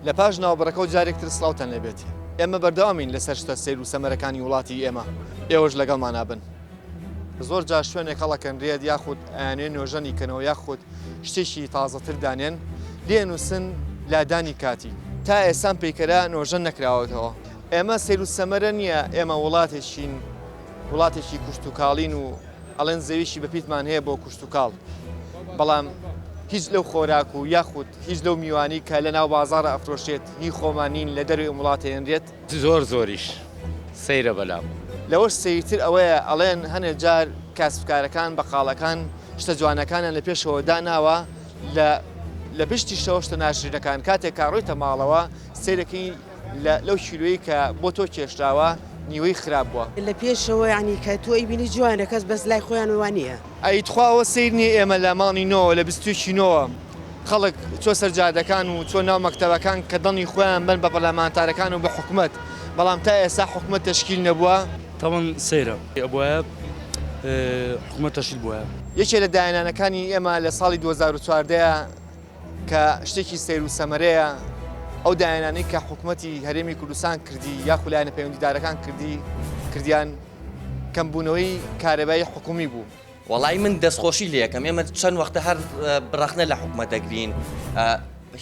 لە پاش ناوبەڕەکە و جارێکتر سڵاوتان لەبێت. ئێمە بەردەوامین لەسەر شتە سیر و سەمەرەکانی وڵاتی ئێمە، ئێوەش لەگەڵمان نابن. زۆر جار شوێنێک هەڵەکەنرێت یاخود ئەیانێ نوێژەنی کەنەوە یاخود شتێکی تازەتر دانێن لێنووسن لادانی کاتی. تا ئێسان پەیکەرە نۆژەن نەکراوەتەوە. ئێمە سیر و سەمەرە نییە ئێمە وڵاتێکی کوشت و کاڵین و ئەڵێن زەویشی بەپیتمان هەیە بۆ کوشت و کاڵ. بەڵام هیچ لەو خۆراک و یاخود هیچ لەو میوانی کە لە ناو بازارە ئەفرۆشێت هی خۆمانین لە دەروی وڵاتێنرێت زۆریش سەیرە بەلام. لەوەش سەیرتر ئەوەیە ئەڵێن هەنێک جار کاسبکارەکان بەقاڵەکان شتە جوانەکانیان لە پێشەوە داناوە لە پشتی شەوە شتە ناشرینەکان کاتێک کاڕۆیتە ماڵەوە سیرەکەی لەو شیلوەی کە بۆ تۆ کێشراوە نیوەی خراپ بووە لە پێشەوە ینی کە تۆ ئەیبینی جوانە کەس بەس لای خۆیان وانە ئەیتخواوە سیرنی ئێمە لە ماڵینەوە لە 22 خەڵک چۆ سەرجادەکان و چۆ ناو مەکتەبەکان کە دڵنی خۆیان بن بە پەرلەمانتارەکان و بە حکومەت بەڵام تا ئێستا حکومەت تەشکیل نەبووە تەمەن سەیرە ئەبواە حکومەت تەشکیل بووە یەکێ لە داهێنانەکانی ئێمە لە ساڵی 2014 کە شتێکی سیر و سەمەرەیە ئەو داهێنانەی کە حکومەتی هەرێمی کوردستان کردی یاخود لایەنە پەیوەندیدارەکان کردیان کەمبوونەوەی کارەبایی حکومی بوو. وەڵای من دەستخۆشی لێ یەکەم ئێمە چەند وەختە هەر بڕەخنە لە حکومەت دەگرین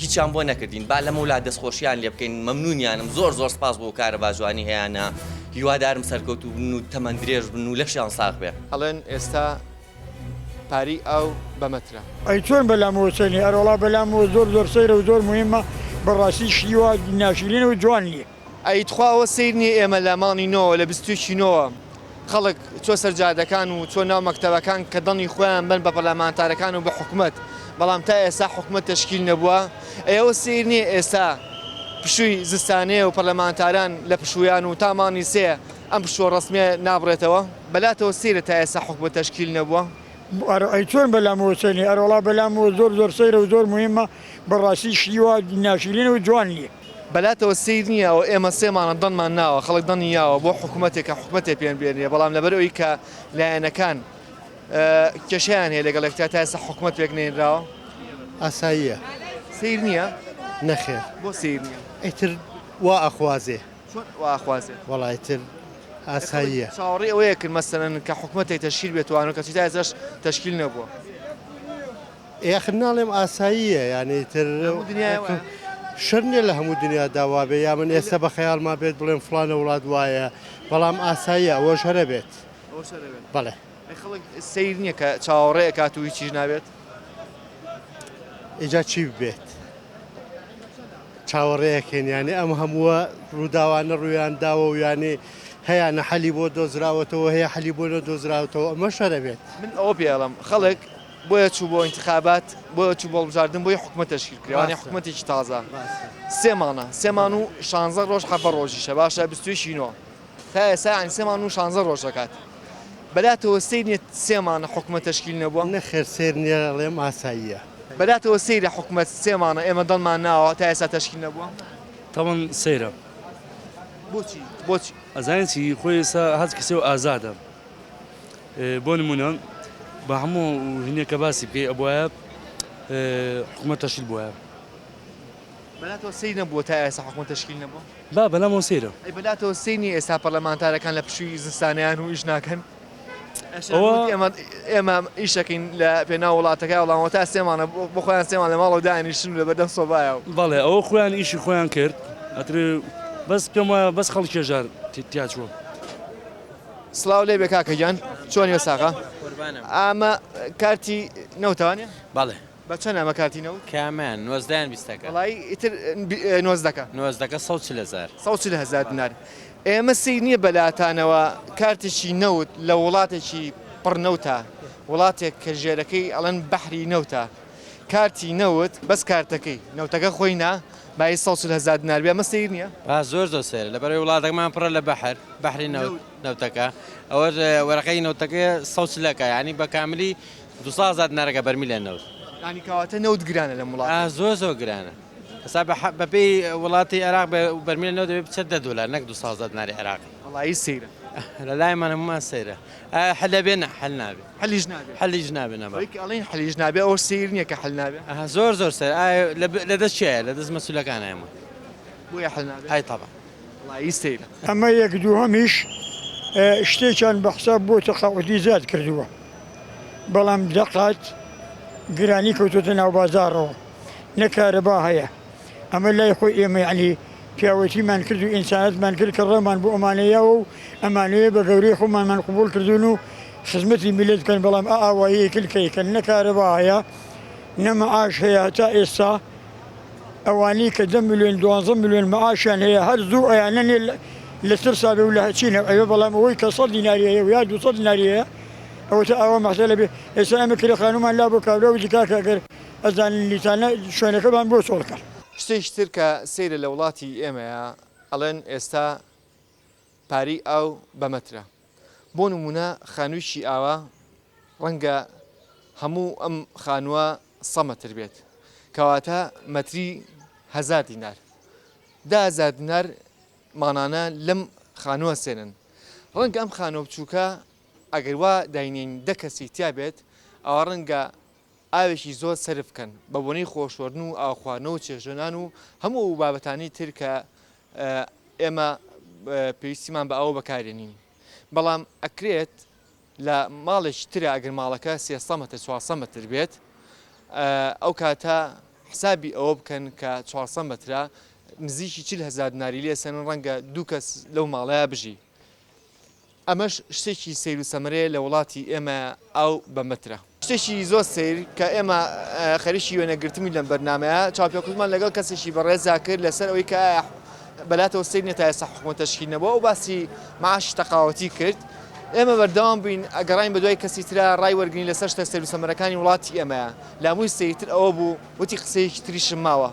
هیچیان بۆ نەکردین با لەمە وڵات دەستخۆشییان لێ بکەین مەمنونیانم زۆر سپاس بۆ کارە باجوانی هەیەە هیوادارم سەرکەوتو بن و تەمەند درێژ بن و لەشیان ساغ بێ. ئەڵێن ئێستا پاری ئەو بەمەترە ئەی چۆن بەلامەوەسێنی ئەرۆڵا بەلامەوە زۆر سەیرە و زۆر مهمە بەڕاستی شیوا ناشرینە و جوان نیە. ئەیتخواوە سیرنی ئێمە لە ماڵینەوە لە 22 خەڵک چۆ سەرجادەکان و چۆ ناو مەکتەبەکان کە دڵنی خۆیان بن بە پەرلەمانتارەکان و بە حکومەت بەڵام تا ئێستا حکومەت تەشکیل نەبووە ئەوە سیرنی ئێستا پشووی زستانەیە و پەرلەمانتاران لە پشویان و تامانی سێ ئەم پشووە ڕسمیە نابڕێتەوە بەلاتەوە سیرە تا ئێستا حکومەت تەشکیل نەبووە. ئەی چۆن بەلامەوەسێنی ئەرۆڵا بەلامەوە زۆر سەیرە و زۆر مهمە بەڕاستی شیوا ناشرینە و جوان نیە. بەلاتەوە سیر نییە و ئێمە سێمانە دڵمان ناوە خەڵک دڵنی یاوە بۆ حکوومەتێکە حکوومەتێ پێیان بێنێ بەڵام لەبەرەوەی کە لایەنەکان کێشیان هەیە لەگەڵ تا ئێستا حکوومەت پێک نێنراوە ئاساییە سیر نییە نەخێر بۆ سیر نییە ئیتر وا ئەخوازێ واخوازێ وەڵایتر ئاساییە چاوەڕێ ئەوەیە کرد مەسەرەن کە حکوومەتێک تەشکیل بێتوانە کەسی تا ئێستاش تەشکیل نەبووە. ئێخر ناڵێم ئاساییە یعنی تر شەرنێ لە هەموو دنیا داوا بێ یا من ئێستا بە خەیاڵما بێت بڵێم فلانە وڵات وایە بەڵام ئاساییە ئەوە شەرە بێت بەڵێ خەڵک سیر نییە کە چاوەڕێ کات و هیچیش نابێت ئیجا چی بێت چاوەڕێیەکەین ینی ئەم هەمووە ڕووداوانە ڕویان داوە و ینی هەیە نەحەلی بۆ دۆزراوەتەوە هەیە حەلی بۆ دۆزراوەتەوە ئەمە شەرە بێت. من ئەوە پێڵم خەڵک بۆیە چوو بۆ ئینتخابات بۆیە چوو بۆ بژاردن بۆی حکومەت تەشکیل کردوانی حکومەتێکی تازە سێمان و 16 ڕۆژ حەفە ڕۆژیشە باشە 22 تا ئێستا عین 3 و 16 ڕۆژ دەکات بەلاتەوە سیر سێمانە حکومەت تەشکیل نەبووە نەخێر سێر نییە ئەڵێم ئاساییە بەلاتەوە سیرە حکومەت سێمانە ئێمە دڵمان ناوە تا ئێستا تەشکیل نەبووە تەمەن سەیرە بۆچی ئەزانێتی خۆی ئێستا هەست کەسێ و ئازادە بۆ نمونە بە هەموو هینێکە باسی پێی ئەبواە حکومەت تەشکیل بووە بەلاتەوە سیر نەبووە تا ئێستا حکومەت تەشکیل نەبووە با بەلامەوە سەیرە بەلاتەوە سینی ئێستا پەرلەمانتارەکان لە پشووی زستانیان و ئیش ناکەن ئێمە ئیشەکەین لە پێناو وڵاتەکە وڵامەوە تا سێمانە بۆ خۆیان سێمان لە ماڵەوە دانیشتن لە بەردەم سۆبایەوە بەڵێ ئەوە خۆیان ئیشی خۆیان کرد ئەتر بەس پێم وایە بەس خەڵکی کێژار تیاچووە. سڵاو لێ بێ کاکەگیان چۆنیوە ساغا ئامە کارتی نەوتوانێ بەڵێ بە چەند ئەمە کارتی نەوت کامیان 20 وڵی ئیتر 90 140,000 دینار ئێمە سیر نییە بەلاتانەوە کارتێکی نەوت لە وڵاتێکی پڕنەوتە وڵاتێک کە ژێرەکەی ئەڵەن بەحری نەوتە کارتی نەوت بەس کارتەکەی نەوتەکە خۆی نا بای 140,000 دینار بێ ئەمە سیر نییە زۆر سێر لەبەرەوەی وڵاتێکمان پڕە لە بەحری نەوتەکە ئەوە وەرەقەی نەوتەکە 100 ینی بە کاملی 200,000 دینارەکە بەرمی لە نەوت ینی کەواتە نەوت گرانە لە وڵات زۆر گرانە ئەسا بەپێی وڵاتی عێراق بەرمی لە نەوت دەبێت $200 نەک 200,000 دیناری عێراقی وڵی سەیرە لە لایمان هەمومان سەیرە حل بێنە حل نابێ حەلیش نابێت حەلیش نابێ نەبە ئەوەی کە ئەڵێن حەلیش نابێت ئەوە سیر نییە کە حەل نابێت زۆر زۆر سەر لە دەست چیە لە دەست مەسوولەکان ئێمە بۆیە حەل نابێت ئای تەبع وڵی سەیرە ئەمە یەک دووهەمیش شتێکیان بە حساب بۆ تەقاوەتی زیاد کردووە بەڵام دەقات گرانی کەوتوتە ناو بازارەوە نەکارەبا هەیە ئەمە لای خۆی ئێمە ینی پیاوەتیمان کرد و ئینسانەتمان کرد کە ڕێمان بۆ ئەمانەیەوە و ئەمانەیە بە گەورەی خۆمانمان قبول کردوون و خزمەتی میلەتکەن بەڵام ئاوایی کلکەیکەن نەکارەبا هەیە نەمەعاش هەیە تا ئێستا ئەوانی کە 10 میلیۆن 12 میلیۆن مەعاشیان هەیە هەر زوو ئەیانەنێ لە سەر سابێ و لە هەچینە ئەوێ بەڵام ئەوەی کە 100 دیناری هەیە و یا 200 دیناری هەیە ئەوە تا ئەوە مەسەلە بێ ئێستا ئەمە کرێخانومان لا بۆ کابرا و دیکا کەگەر ئەزانن لیتانە شوێنەکەمان بۆ سۆڵ کرد شتێکی تر کە سەیرە لە وڵاتی ئێمەیە ئەڵێن ئێستا پاری ئاو بەمەترە بۆ نمونە خانوویشی ئاوا ڕەنگە هەموو ئەم خانووە 100 مەتر بێت کەواتە مەتری 1000 دینار 10,000 دینار مانانە لەم خانووە سێنن ڕەنگە ئەم خانۆ بچووکە ئەگەر وا داینین 10 کەسی تیا بێت ئەوە ڕەنگە ئاوێکی زۆر سرف بکەن بە بۆنەی خۆشوەردن و ئاخواردنەوە و چێژۆنان و هەموو بابەتانی تر کە ئێمە پێویستیمان بە ئەوە بەکارێنین بەڵام ئەکرێت لە ماڵێکی ترە ئەگەر ماڵەکە 300 مەتر 400 مەتر بێت ئەو کاتە حسابی ئەوە بکەن کە 400 مەترە نزیکی 40,000 دیناری لێ سەن ڕەنگە 2 کەس لەو ماڵەیە بژی ئەمەش شتێکی سیر و سەمرەیە لە وڵاتی ئێمە ئەو بەمەترە شتێکی زۆر سیر کە ئێمە خەریکی وێنەگرتمی لەم بەرنامەیە چاپێکوتمان لەگەڵ کەسێکی بەڕێزا کرد لەسەر ئەوەی کە بەلاتەوە سیر نێت تا ئێستا حکومەت تەشکیلنەوە و باسی معاش تەقاوەتی کرد ئێمە بەردەوام بووین ئەگەڕین بە دوای کەسی ترە ڕای وەرگین لەسەر شتە سیر و سەمرەکانی وڵاتی ئێمەیە لامووی سیرتر ئەوە بوو وتی قسەیەکی تریشم ماوە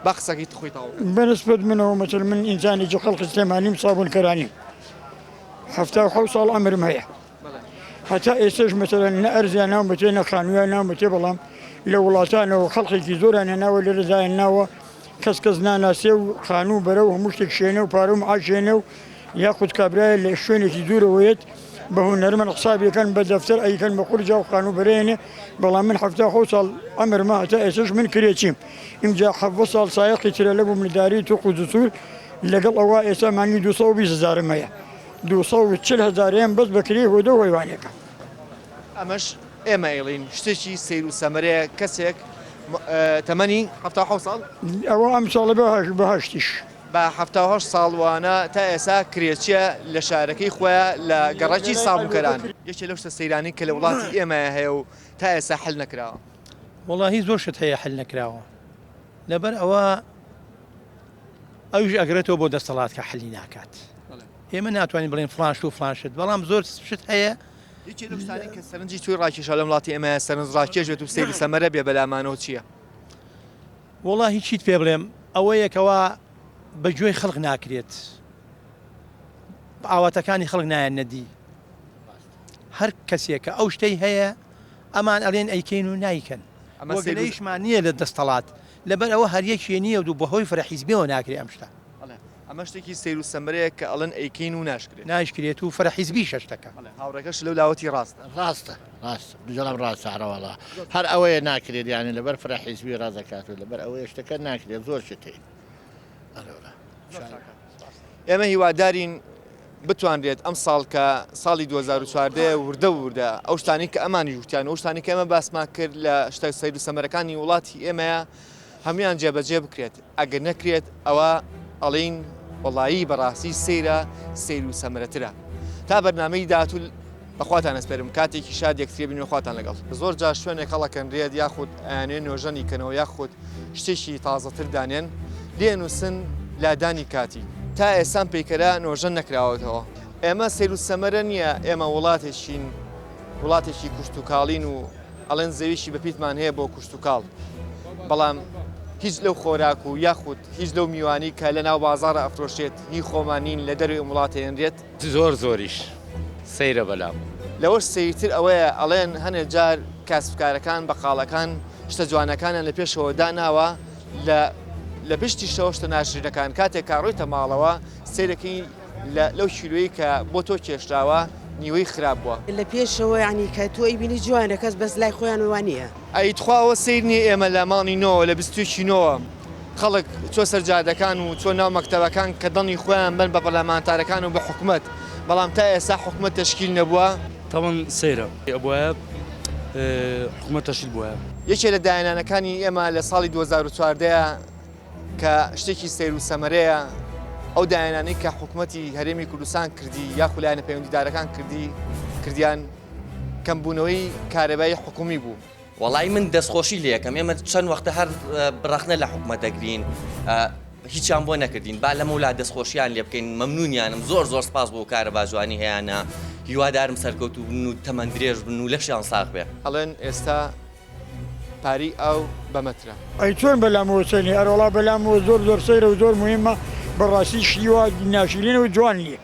با قسەکەی تخۆی تاوە بەنسبەت منەوە مەتر من ئینسانێکی خەڵقی سلێمانیم سابوونکەرانیم 77 ساڵ ئەمرم هەیە هەتا ئێستش مەسەرەن نە ئەرزیان ناو بەتێ نە خانوویان ناو بەتێ بەڵام لە وڵاتانەوە خەڵقێکی زۆران هێناوە لە رەزایان ناوە کەس ناناسێ و خانوو بەرە و هەموو شتێک شوێنە و پارە و معاشێنە و یاخود کابرایە لە شوێنێکی دوورەوەیەت بە هونەرمەند حسابیەکەن بە دەفتەر ئەیکەن بە قورجا و خانوو بەرێنێ بەڵام من 77 ساڵ ئەمرمە هەتا ئێستش من کرێچیم ئینجا 7 ساڵ سایەقی ترە لە بووم لەداری توق و دسوور لەگەڵ ئەوە ئێستا مانگی 220,000 هەیە 240,000 بەس بەکرێ هۆدە وەیوانێکە ئەمەش ئێمە ئێڵین شتێکی سیر و سەمرەیە کەسێک تەمەنی 77 ساڵ ئەوە ئەم ساڵە بەهشتیش بە 78 ساڵوانە تا ئێسا کرێچیە لە شارەکەی خۆیان لە گەڕەکی سابووکەران یەکێ لەو شتە سەیرانی کە لە وڵاتی ئێمە هەیە و تا ئێستا حل نەکراوە وڵاهی زۆر شت هەیە حل نەکراوە لەبەر ئەوە ئەوش ئەگرێتەوە بۆ دەسەڵات کە حلی ناکات ئێمە ناتوانین بڵێن فلان شت و فلان شت بەڵام زۆر شت هەیە یەکێ لەو شتانی کە سەرنجی توی ڕاکێشە لە وڵاتی ئێمە سەرنج ڕاکێژێت و سەیری سەمەرە بێ بەلامانەوە چییە؟ وڵاهی چیت پێ بڵێم ئەوە یەکەوە بەگوێی خەڵق ناکرێت ئاواتەکانی خەڵک نایەن نەدی هەر کەسێکە ئەو شتەی هەیە ئەمان ئەڵێن ئەیکەین و نایکەن وەگەلەیشمان نییە لە دەستەڵات لەبەر ئەوە هەریەکیە نییە و بەهۆی فەرەحیزبیەوە ناکرێت ئەم شتە ئەمە شتێکی سیر و سەمرەیە کە ئەڵەن ئەیکەین و ناشکرێت ناشکرێت و فەرەحیزبی شەشتەکە هاوڕێکەش لەو لاوەتی ڕاستە ڕاست بجەڵم ڕاستەڕەوەڵا هەر ئەوەیە ناکرێت یانی لەبەر فەرەحیزبی ڕازەکات و لەبەر ئەوەیە شتەکە ناکرێت زۆر شتەی ئێمە هیوادارین بتوانرێت ئەم ساڵ کە ساڵی 2014 وردە ئەو شتانی کە ئەمانی وتیان ئەو شتانی کە ئێمە باسمان کرد لە شتە سیر و سەمەرەکانی وڵاتی ئێمەیە هەمویان جێبەجێ بکرێت ئەگەر نەکرێت ئەوە ئەڵین وەڵایی بەڕاستی سەیرە سیر و سەمرەترە تا بەرنامەی داهاتوو بەخواتان ئەسپێرم کاتێکی شاد یەکترێ بین و خواتان لەگەڵ زۆر جار شوێنێک هەڵەکەن ڕێت یاخود ئەیانێ نۆژەنی کەنەوە یاخود شتێکی تازەتر دانێن لێنووسن لادانی کاتی تا ئێسان پێیکەرە نۆژەن نەکراوەتەوە ئێمە سیر و سەمەرە نییە ئێمە وڵاتێکی کوشت و کاڵین و ئەڵێن زەویشی بەپیتمان هەیە بۆ کوشت و کاڵ بەڵام هیچ لەو خۆراک و یاخود هیچ لەو میوانی کە لە ناو بازارە ئەفرۆشێت هی خۆمانین لە دەروی وڵاتێنرێت زۆریش سەیرە بەلام لەوەش سەیرتر ئەوەیە ئەڵێن هەنێک جار کاسبکارەکان بەقاڵەکان شتە جوانەکانیان لە پێشەوە داناوە لە پشتی شەوە شتە ناشرینەکان کاتێک کاڕۆیتە ماڵەوە سیرەکەی لەو شیلوەیە کە بۆ تۆ کێشراوە نیوەی خراپ بووە لە پێشەوە ینی کە تۆ ئەیبینی جوانە کەس بەس لای خۆیان وانە ئەیتخواوە سیرنی ئێمە لە ماڵینەوە لە 22 خەڵک چۆ سەرجادەکان و چۆ ناو مەکتەبەکان کە دڵی خۆیان بن بە پەرلەمانتارەکان و بە حکوومەت بەڵام تا ئێستا حکوومەت تەشکیل نەبووە طبعا سيرة أبواب حكومة تشيل بواب یەکێ لە داهێنانەکانی ئێمە لە ساڵی 2014 کە شتێکی سیر و سەمەرەیە ئەو داهێنانەی کە حکوومەتی هەرێمی کوردستان کردی یا خولایەنە پەیوەندیدارەکان کردیان کەمبوونەوەی کارەبایی حکومی بوو. وڵی من دەستخۆشی لە یەکەم ئێمە چەند وەختە هەر بڕخنە لە حکومەت دەگرین هیچیان بۆ نەکردین با لەمە وڵات دەستخۆشییان لێ بکەین مەمنونیانم زۆر سپاس بۆ کارە باجوانی هەیەە هیوادارم سەرکەوت بن و تەمەند درێژ بن و لەشیان ساغ بێ هەڵێن ئێستا پاری ئەو بەمەترە ئەی چۆن بەلامەوە سێنی ئەرۆڵا بەلامەوە زۆر سەیرە و زۆر مهمە بەڕاستی شیوە ناشرینە و جوان نیە